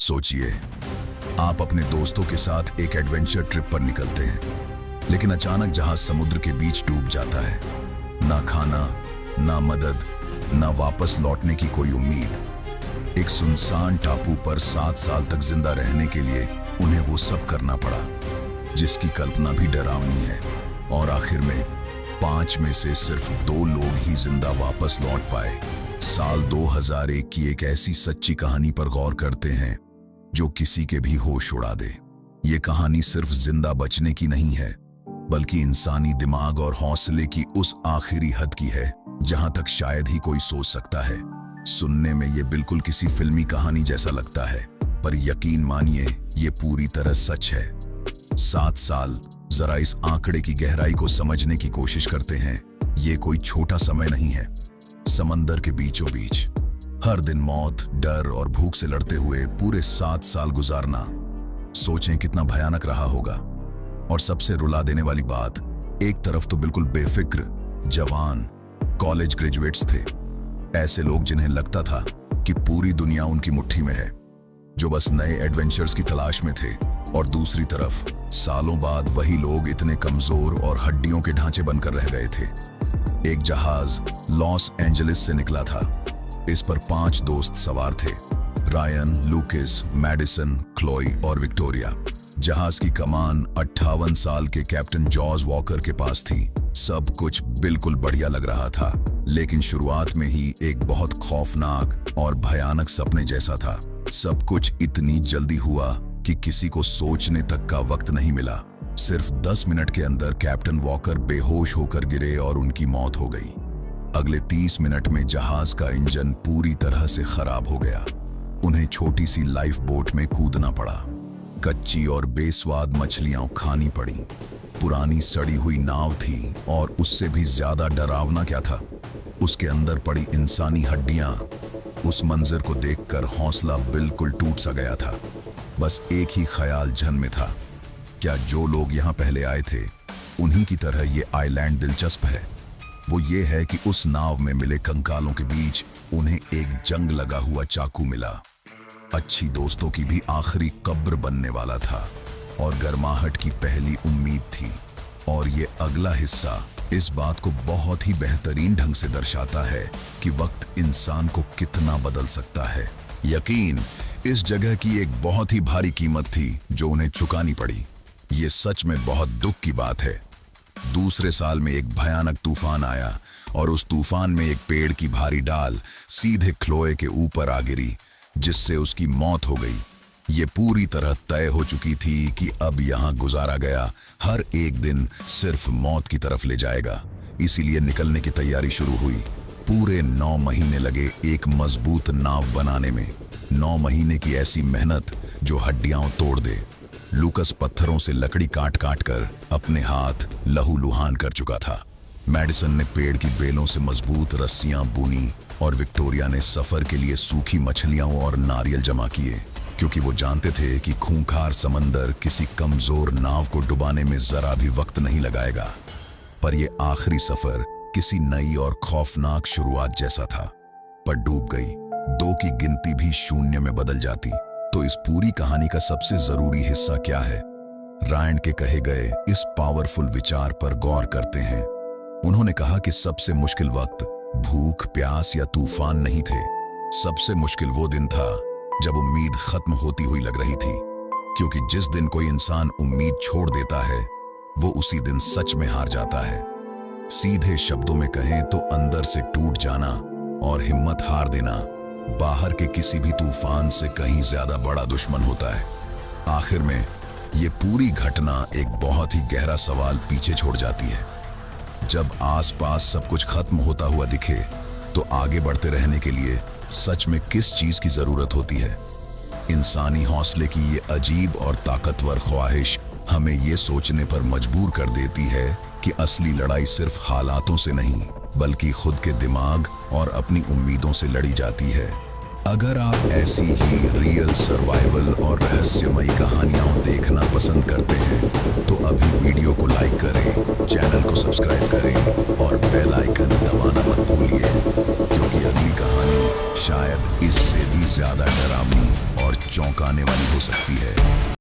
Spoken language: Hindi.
सोचिए, आप अपने दोस्तों के साथ एक एडवेंचर ट्रिप पर निकलते हैं, लेकिन अचानक जहाज समुद्र के बीच डूब जाता है। ना खाना, ना मदद, ना वापस लौटने की कोई उम्मीद। एक सुनसान टापू पर 7 साल तक जिंदा रहने के लिए उन्हें वो सब करना पड़ा, जिसकी कल्पना भी डरावनी है। और आखिर में 5 में से सिर्फ 2 लोग ही जिंदा वापस लौट पाए। साल 2001 की एक ऐसी सच्ची कहानी पर गौर करते हैं जो किसी के भी होश उड़ा दे। ये कहानी सिर्फ जिंदा बचने की नहीं है, बल्कि इंसानी दिमाग और हौसले की उस आखिरी हद की है जहां तक शायद ही कोई सोच सकता है। सुनने में ये बिल्कुल किसी फिल्मी कहानी जैसा लगता है, पर यकीन मानिए ये पूरी तरह सच है। 7 साल, जरा इस आंकड़े की गहराई को समझने की कोशिश करते हैं। ये कोई छोटा समय नहीं है। समंदर के बीचों बीच हर दिन मौत, डर और भूख से लड़ते हुए पूरे 7 साल गुजारना, सोचें कितना भयानक रहा होगा। और सबसे रुला देने वाली बात, एक तरफ तो बिल्कुल बेफिक्र जवान कॉलेज ग्रेजुएट्स थे, ऐसे लोग जिन्हें लगता था कि पूरी दुनिया उनकी मुट्ठी में है, जो बस नए एडवेंचर्स की तलाश में थे। और दूसरी तरफ सालों बाद वही लोग इतने कमजोर और हड्डियों के ढांचे बनकर रह गए थे। एक जहाज लॉस एंजलिस से निकला था। इस पर 5 दोस्त सवार थे, रायन, लूकिस, मैडिसन, क्लोई और विक्टोरिया। जहाज की कमान 58 साल के कैप्टन जॉर्ज वॉकर के पास थी। सब कुछ बिल्कुल बढ़िया लग रहा था, लेकिन शुरुआत में ही एक बहुत खौफनाक और भयानक सपने जैसा था। सब कुछ इतनी जल्दी हुआ कि किसी को सोचने तक का वक्त नहीं मिला। सिर्फ 10 मिनट के अंदर कैप्टन वॉकर बेहोश होकर गिरे और उनकी मौत हो गई। अगले 30 मिनट में जहाज का इंजन पूरी तरह से खराब हो गया। उन्हें छोटी सी लाइफ बोट में कूदना पड़ा। कच्ची और बेस्वाद मछलियां खानी पड़ी। पुरानी सड़ी हुई नाव थी, और उससे भी ज्यादा डरावना क्या था, उसके अंदर पड़ी इंसानी हड्डियां। उस मंजर को देखकर हौसला बिल्कुल टूट सा गया था। बस एक ही ख्याल जहन में था, क्या जो लोग यहाँ पहले आए थे उन्हीं की तरह ये आइलैंड दिलचस्प है? वो ये है कि उस नाव में मिले कंकालों के बीच उन्हें एक जंग लगा हुआ चाकू मिला। अच्छी दोस्तों की भी आखिरी कब्र बनने वाला था, और गर्माहट की पहली उम्मीद थी। और ये अगला हिस्सा इस बात को बहुत ही बेहतरीन ढंग से दर्शाता है कि वक्त इंसान को कितना बदल सकता है। यकीन, इस जगह की एक बहुत ही भारी कीमत थी जो उन्हें चुकानी पड़ी। ये सच में बहुत दुख की बात है। दूसरे साल में एक भयानक तूफान आया, और उस तूफान में एक पेड़ की भारी डाल सीधे क्लोए के ऊपर आ गिरी, जिससे उसकी मौत हो गई। ये पूरी तरह तय हो चुकी थी कि अब यहाँ गुजारा गया हर एक दिन सिर्फ मौत की तरफ ले जाएगा। इसीलिए निकलने की तैयारी शुरू हुई। पूरे 9 महीने लगे एक मजबूत नाव बनाने में। 9 महीने की ऐसी मेहनत जो हड्डियां तोड़ दे। लूकस पत्थरों से लकड़ी काट काट कर अपने हाथ लहूलुहान कर चुका था। मैडिसन ने पेड़ की बेलों से मजबूत रस्सियां बुनी, और विक्टोरिया ने सफर के लिए सूखी मछलियां और नारियल जमा किए, क्योंकि वो जानते थे कि खूंखार समंदर किसी कमजोर नाव को डुबाने में जरा भी वक्त नहीं लगाएगा। पर यह आखिरी सफर किसी नई और खौफनाक शुरुआत जैसा था। पर डूब गई, 2 की गिनती भी शून्य में बदल जाती। तो इस पूरी कहानी का सबसे जरूरी हिस्सा क्या है? रायन के कहे गए इस पावरफुल विचार पर गौर करते हैं। उन्होंने कहा कि सबसे मुश्किल वक्त भूख, प्यास या तूफान नहीं थे। सबसे मुश्किल वो दिन था जब उम्मीद खत्म होती हुई लग रही थी, क्योंकि जिस दिन कोई इंसान उम्मीद छोड़ देता है, वो उसी दिन सच में हार जाता है। सीधे शब्दों में कहें तो अंदर से टूट जाना और हिम्मत हार देना बाहर के किसी भी तूफान से कहीं ज्यादा बड़ा दुश्मन होता है। आखिर में ये पूरी घटना एक बहुत ही गहरा सवाल पीछे छोड़ जाती है। जब आसपास सब कुछ खत्म होता हुआ दिखे, तो आगे बढ़ते रहने के लिए सच में किस चीज की जरूरत होती है? इंसानी हौसले की ये अजीब और ताकतवर ख्वाहिश हमें ये सोचने पर मजबूर कर देती है कि असली लड़ाई सिर्फ हालातों से नहीं, बल्कि खुद के दिमाग और अपनी उम्मीदों से लड़ी जाती है। अगर आप ऐसी ही रियल सर्वाइवल और रहस्यमयी कहानियां देखना पसंद करते हैं तो अभी वीडियो को लाइक करें, चैनल को सब्सक्राइब करें और बेल आइकन दबाना मत भूलिए, क्योंकि अगली कहानी शायद इससे भी ज्यादा डरावनी और और चौंकाने वाली हो सकती है।